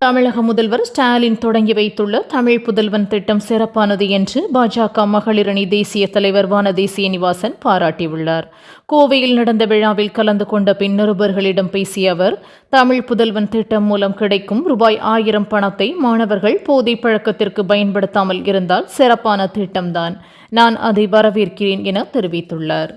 தமிழக முதல்வர் ஸ்டாலின் தொடங்கி வைத்துள்ள தமிழ் புதல்வன் திட்டம் சிறப்பானது என்று பாஜக மகளிரணி தேசிய தலைவர் வானதி சீனிவாசன் பாராட்டியுள்ளார். கோவையில் நடந்த விழாவில் கலந்து கொண்ட பின் நிருபர்களிடம் பேசிய அவர், தமிழ் புதல்வன் திட்டம் மூலம் கிடைக்கும் ரூ.1000 பணத்தை மாணவர்கள் போதை பழக்கத்திற்கு பயன்படுத்தாமல் இருந்தால் சிறப்பான திட்டம்தான். நான் அதை வரவேற்கிறேன் என தெரிவித்துள்ளார்.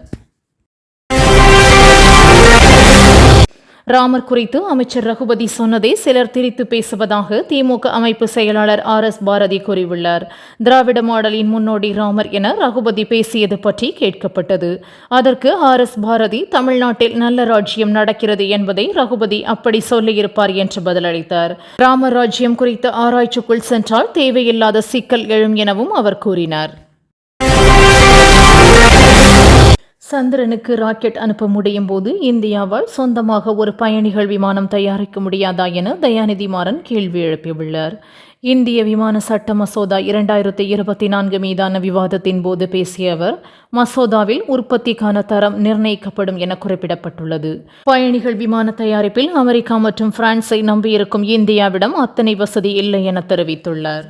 ராமர் குறித்து அமைச்சர் ரகுபதி சொன்னதை சிலர் திரித்து பேசுவதாக திமுக அமைப்பு செயலாளர் RS பாரதி கூறியுள்ளார். திராவிட மாடலின் முன்னோடி ராமர் என ரகுபதி பேசியது பற்றி கேட்கப்பட்டது. அதற்கு RS பாரதி, தமிழ்நாட்டில் நல்ல ராஜ்யம் நடக்கிறது என்பதை ரகுபதி அப்படி சொல்லியிருப்பார் என்று பதிலளித்தார். ராமர் ராஜ்யம் குறித்த ஆராய்ச்சிக்குள் சென்றால் தேவையில்லாத சிக்கல் எழும் எனவும் அவர் கூறினார். சந்திரனுக்கு ராக்கெட் அனுப்ப முடியும் போது இந்தியாவால் சொந்தமாக ஒரு பயணிகள் விமானம் தயாரிக்க முடியாதா என தயாநிதி மாறன் கேள்வி எழுப்பியுள்ளார். இந்திய விமான சட்ட மசோதா 2024 மீதான விவாதத்தின் போது பேசிய அவர், மசோதாவில் உற்பத்திக்கான தரம் நிர்ணயிக்கப்படும் என குறிப்பிடப்பட்டுள்ளது. பயணிகள் விமான தயாரிப்பில் அமெரிக்கா மற்றும் பிரான்ஸை நம்பியிருக்கும் இந்தியாவிடம் அத்தனை வசதி இல்லை என தெரிவித்துள்ளார்.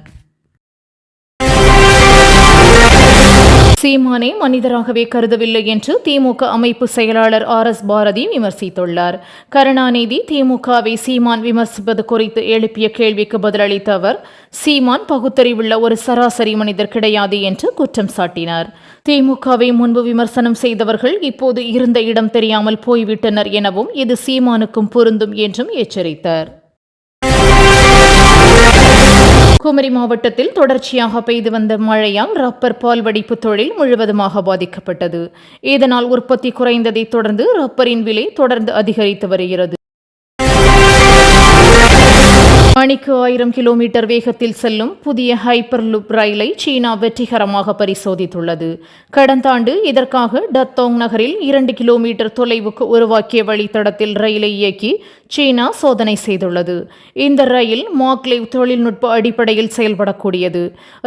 சீமானை மனிதராகவே கருதவில்லை என்று திமுக அமைப்பு செயலாளர் RS பாரதி விமர்சித்துள்ளார். கருணாநிதி திமுகவை சீமான் விமர்சிப்பது குறித்து எழுப்பிய கேள்விக்கு பதிலளித்த அவர், சீமான் பகுத்தறிவுள்ள ஒரு சராசரி மனிதர் கிடையாது என்று குற்றம் சாட்டினார். திமுகவை முன்பு விமர்சனம் செய்தவர்கள் இப்போது இருந்த இடம் தெரியாமல் போய்விட்டனர் எனவும் இது சீமானுக்கும் பொருந்தும் என்றும் எச்சரித்தார். குமரி மாவட்டத்தில் தொடர்ச்சியாக பெய்து வந்த மழையால் ரப்பர் பால்வடிப்பு தொழில் முழுவதுமாக பாதிக்கப்பட்டது. இதனால் உற்பத்தி குறைந்ததைத் தொடர்ந்து ரப்பரின் விலை தொடர்ந்து அதிகரித்து வருகிறது. மணிக்கு 1000 கிலோமீட்டர் வேகத்தில் செல்லும் புதிய ஹைப்பர் லூப் ரயிலை சீனா வெற்றிகரமாக பரிசோதித்துள்ளது. கடந்த ஆண்டு இதற்காக டத்தோங் நகரில் 2 கிலோமீட்டர் தொலைவுக்கு உருவாக்கிய வழித்தடத்தில் ரயிலை இயக்கி சீனா சோதனை செய்துள்ளது. இந்த ரயில் மாக்லேவ் தொழில்நுட்ப அடிப்படையில் செயல்படக்கூடியது.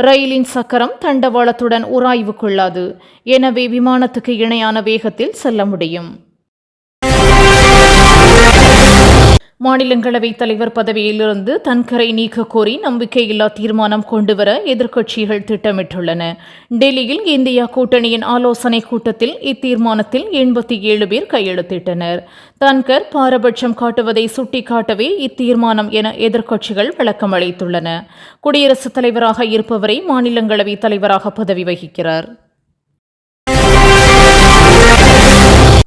ரயிலின் சக்கரம் தண்டவாளத்துடன் உராய்வுக்குள்ளாது. எனவே விமானத்துக்கு இணையான வேகத்தில் செல்ல முடியும். மாநிலங்களவை தலைவர் பதவியிலிருந்து தன்கரை நீக்க கோரி நம்பிக்கையில்லா தீர்மானம் கொண்டுவர எதிர்க்கட்சிகள் திட்டமிட்டுள்ளன. டெல்லியில் இந்தியா கூட்டணியின் ஆலோசனை கூட்டத்தில் இத்தீர்மானத்தில் 87 பேர் கையெழுத்திட்டனர். தன்கர் பாரபட்சம் காட்டுவதை சுட்டிக்காட்டவே இத்தீர்மானம் என எதிர்க்கட்சிகள் விளக்கம் அளித்துள்ளன. குடியரசுத் தலைவராக இருப்பவரை மாநிலங்களவை தலைவராக பதவி வகிக்கிறார்.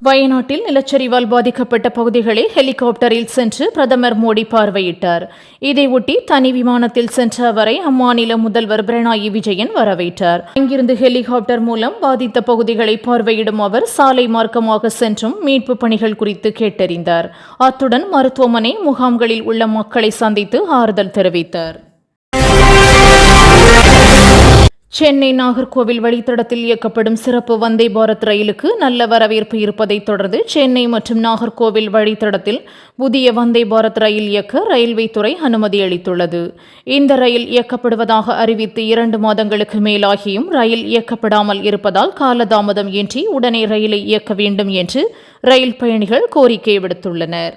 வயநாட்டில் நிலச்சரிவால் பாதிக்கப்பட்ட பகுதிகளை ஹெலிகாப்டரில் சென்று பிரதமர் மோடி பார்வையிட்டார். இதையொட்டி தனி விமானத்தில் சென்ற அவரை அம்மாநில முதல்வர் பினராயி விஜயன் வரவேற்றார். அங்கிருந்து ஹெலிகாப்டர் மூலம் பாதித்த பகுதிகளை பார்வையிடும் அவர் சாலை மார்க்கமாக சென்றும் மீட்பு பணிகள் குறித்து கேட்டறிந்தார். அத்துடன் மருத்துவமனை முகாம்களில் உள்ள மக்களை சந்தித்து ஆறுதல் தெரிவித்தார். சென்னை நாகர்கோவில் வழித்தடத்தில் இயக்கப்படும் சிறப்பு வந்தே பாரத் ரயிலுக்கு நல்ல வரவேற்பு இருப்பதைத் தொடர்ந்து சென்னை மற்றும் நாகர்கோவில் வழித்தடத்தில் புதிய வந்தே பாரத் ரயில் இயக்க ரயில்வே துறை அனுமதி அளித்துள்ளது. இந்த ரயில் இயக்கப்படுவதாக அறிவித்து 2 மாதங்களுக்கு மேலாகியும் ரயில் இயக்கப்படாமல் இருப்பதால் காலதாமதம் இன்றி உடனே ரயிலை இயக்க வேண்டும் என்று ரயில் பயணிகள் கோரிக்கை விடுத்துள்ளனர்.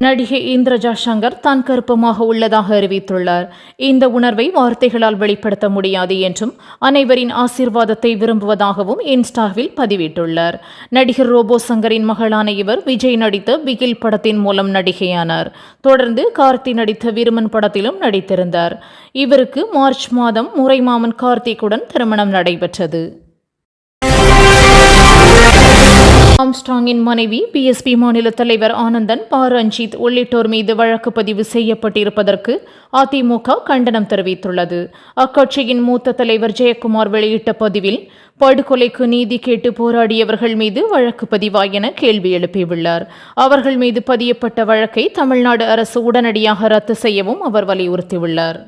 நடிகை இந்திரஜா சங்கர் தான் கருப்பமாக உள்ளதாக அறிவித்துள்ளார். இந்த உணர்வை வார்த்தைகளால் வெளிப்படுத்த முடியாது என்றும் அனைவரின் ஆசீர்வாதத்தை விரும்புவதாகவும் இன்ஸ்டாவில் பதிவிட்டுள்ளார். நடிகர் ரோபோ சங்கரின் மகளான இவர் விஜய் நடித்த பிகில் படத்தின் மூலம் நடிகையானார். தொடர்ந்து கார்த்தி நடித்த விருமன் படத்திலும் நடித்திருந்தார். இவருக்கு மார்ச் மாதம் முறைமாமன் கார்த்திக்குடன் திருமணம் நடைபெற்றது. ஆம்ஸ்ட்ராங்கின் மனைவி பிஎஸ்பி மாநில தலைவர் ஆனந்தன், ரஞ்சித் உள்ளிட்டோர் மீது வழக்கு பதிவு செய்யப்பட்டிருப்பதற்கு அதிமுக கண்டனம் தெரிவித்துள்ளது. அக்கட்சியின் மூத்த தலைவர் ஜெயக்குமார் வெளியிட்ட பதிவில், படுகொலைக்கு நீதி கேட்டு போராடியவர்கள் மீது வழக்கு பதிவா என கேள்வி எழுப்பியுள்ளார். அவர்கள் மீது பதியப்பட்ட வழக்கை தமிழ்நாடு அரசு உடனடியாக ரத்து செய்யவும் அவர் வலியுறுத்தியுள்ளார்.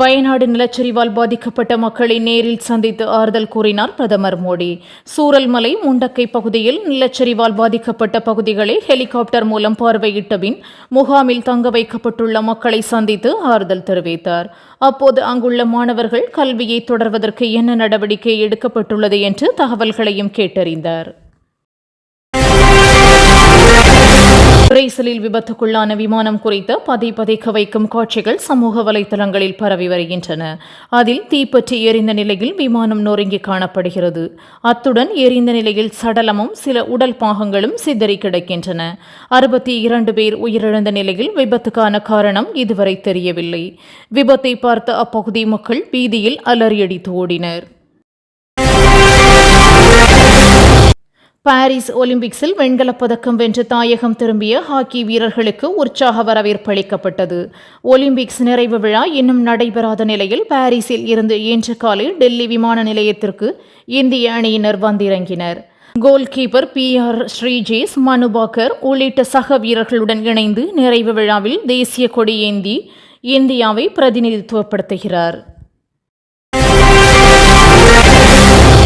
வயநாடு நிலச்சரிவால் பாதிக்கப்பட்ட மக்களை நேரில் சந்தித்து ஆறுதல் கூறினார் பிரதமர் மோடி. சூரல்மலை முண்டக்கை பகுதியில் நிலச்சரிவால் பாதிக்கப்பட்ட பகுதிகளை ஹெலிகாப்டர் மூலம் பார்வையிட்ட பின் முகாமில் தங்க வைக்கப்பட்டுள்ள மக்களை சந்தித்து ஆறுதல் தெரிவித்தார். அப்போது அங்குள்ள மாணவர்கள் கல்வியை தொடர்வதற்கு என்ன நடவடிக்கை எடுக்கப்பட்டுள்ளது என்று தகவல்களையும் கேட்டறிந்தார். பிரேசிலில் விபத்துக்குள்ளான விமானம் குறித்த பதைக்க வைக்கும் காட்சிகள் சமூக வலைதளங்களில் பரவி வருகின்றன. அதில் தீப்பற்றி எரிந்த நிலையில் விமானம் நொறுங்கி காணப்படுகிறது. அத்துடன் எரிந்த நிலையில் சடலமும் சில உடல் பாகங்களும் சிதறி கிடக்கின்றன. 62 பேர் உயிரிழந்த நிலையில் விபத்துக்கான காரணம் இதுவரை தெரியவில்லை. விபத்தை பார்த்த அப்பகுதி மக்கள் வீதியில் அலறியடித்து ஓடினர். பாரிஸ் ஒலிம்பிக்ஸில் வெண்கலப் பதக்கம் வென்று தாயகம் திரும்பிய ஹாக்கி வீரர்களுக்கு உற்சாக வரவேற்பு அளிக்கப்பட்டது. ஒலிம்பிக்ஸ் நிறைவு விழா இன்னும் நடைபெறாத நிலையில் பாரிஸில் இருந்து இன்று காலை டெல்லி விமான நிலையத்திற்கு இந்திய அணியினர் வந்திறங்கினர். Goal keeper PR Sreejesh, Manu Bhaker உள்ளிட்ட சக வீரர்களுடன் இணைந்து நிறைவு விழாவில் தேசிய கொடி ஏந்தி இந்தியாவை பிரதிநிதித்துவப்படுத்துகிறார்.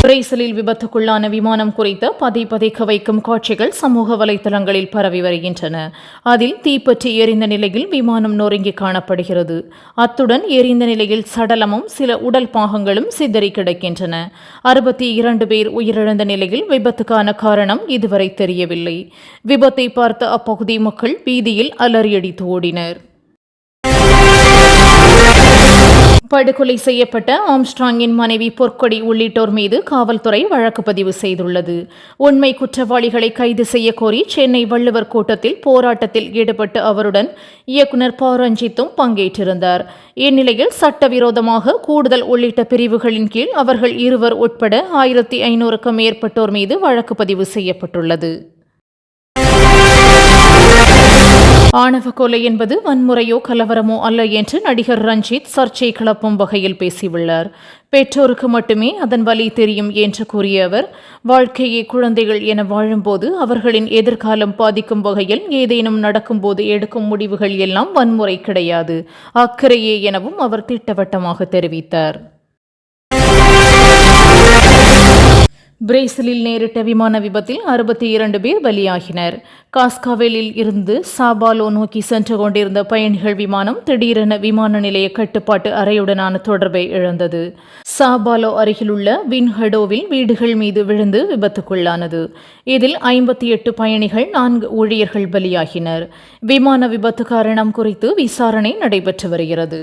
பிரேசிலில் விபத்துக்குள்ளான விமானம் குறித்த பதைக்க வைக்கும் காட்சிகள் சமூக வலைதளங்களில் பரவி வருகின்றன. அதில் தீப்பற்றி எரிந்த நிலையில் விமானம் நொறுங்கி காணப்படுகிறது. அத்துடன் எரிந்த நிலையில் சடலமும் சில உடல் பாகங்களும் சிதறி கிடக்கின்றன. 62 பேர் உயிரிழந்த நிலையில் விபத்துக்கான காரணம் இதுவரை தெரியவில்லை. விபத்தை பார்த்த அப்பகுதி மக்கள் வீதியில் அலறியடித்து ஓடினர். படுகொலை செய்யப்பட்ட ஆம்ஸ்ட்ராங்கின் மனைவி பொற்கொடி உள்ளிட்டோர் மீது காவல்துறை வழக்கு பதிவு செய்துள்ளது. உண்மை குற்றவாளிகளை கைது செய்ய கோரி சென்னை வள்ளுவர் கோட்டத்தில் போராட்டத்தில் ஈடுபட்ட அவருடன் இயக்குநர் ப. ரஞ்சித்தும் பங்கேற்றிருந்தார். இந்நிலையில் சட்டவிரோதமாக கூடுதல் உள்ளிட்ட பிரிவுகளின் கீழ் அவர்கள் இருவர் உட்பட 1500க்கும் மேற்பட்டோர் மீது வழக்கு பதிவு செய்யப்பட்டுள்ளது. ஆணவ கொலை என்பது வன்முறையோ கலவரமோ அல்ல என்று நடிகர் ரஞ்சித் சர்ச்சை கிளப்பும் வகையில் பேசியுள்ளார். பெற்றோருக்கு மட்டுமே அதன் வலி தெரியும் என்று கூறிய அவர், வாழ்க்கையே குழந்தைகள் என வாழும்போது அவர்களின் எதிர்காலம் பாதிக்கும் வகையில் ஏதேனும் நடக்கும்போது எடுக்கும் முடிவுகள் எல்லாம் வன்முறை கிடையாது, அக்கறையே எனவும் அவர் திட்டவட்டமாக தெரிவித்தார். பிரேசிலில் நேரிட்ட விமான விபத்தில் 62 பேர் பலியாகினர். காஸ்காவெலில் இருந்து சாபாலோ நோக்கி சென்று கொண்டிருந்த பயணிகள் விமானம் திடீரென விமான நிலைய கட்டுப்பாட்டு அறையுடனான தொடர்பை இழந்தது. சாபாலோ அருகிலுள்ள வின்ஹடோவில் வீடுகள் மீது விழுந்து விபத்துக்குள்ளானது. இதில் 58 பயணிகள் 4 ஊழியர்கள் பலியாகினர். விமான விபத்து காரணம் குறித்து விசாரணை நடைபெற்று வருகிறது.